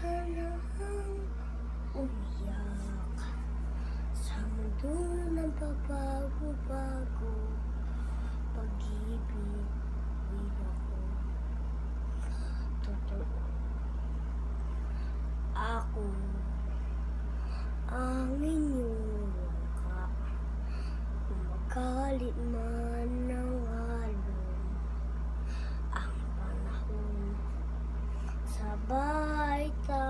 Sana ang umiyak sa mundo ng pabago-bago. Pag-ibig, ako. Totoo. Ako ang inyong wangka. Kung magalit man ng alon, ang panahon sabay tayo.